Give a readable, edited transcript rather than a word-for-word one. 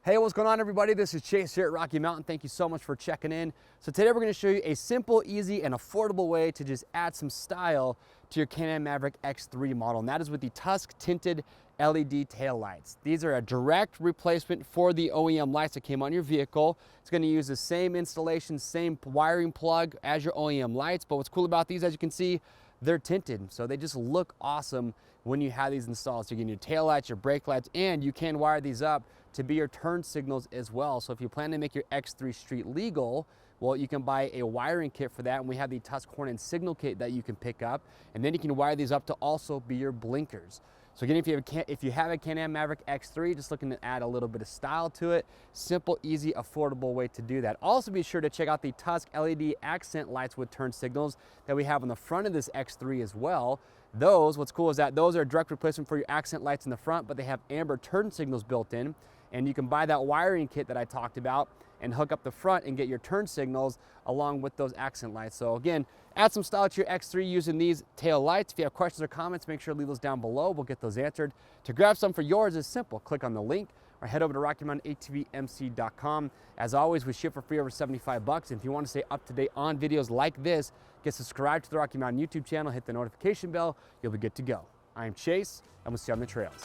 Hey, what's going on, everybody? This is Chase here at Rocky Mountain. Thank you so much for checking in. So today we're going to show you a simple, easy, and affordable way to just add some style to your Can-Am Maverick X3 model, and that is with the Tusk Tinted LED Taillights. These are a direct replacement for the OEM lights that came on your vehicle. It's going to use the same installation, same wiring plug as your OEM lights, but what's cool about these, as you can see, they're tinted, so they just look awesome when you have these installed. So you get your tail lights, your brake lights, and you can wire these up to be your turn signals as well. So if you plan to make your X3 street legal, well, you can buy a wiring kit for that, and we have the Tusk Horn and Signal kit that you can pick up, and then you can wire these up to also be your blinkers. So again, if you have a Can-Am Maverick X3, just looking to add a little bit of style to it, simple, easy, affordable way to do that. Also be sure to check out the Tusk LED accent lights with turn signals that we have on the front of this X3 as well. Those, what's cool is that those are a direct replacement for your accent lights in the front, but they have amber turn signals built in, and you can buy that wiring kit that I talked about and hook up the front and get your turn signals along with those accent lights. So again, add some style to your X3 using these tail lights. If you have questions or comments, make sure to leave those down below. We'll get those answered. To grab some for yours is simple. Click on the link or head over to RockyMountainATVMC.com. As always, we ship for free over 75 bucks. And if you want to stay up to date on videos like this, get subscribed to the Rocky Mountain YouTube channel, hit the notification bell, you'll be good to go. I'm Chase, and we'll see you on the trails.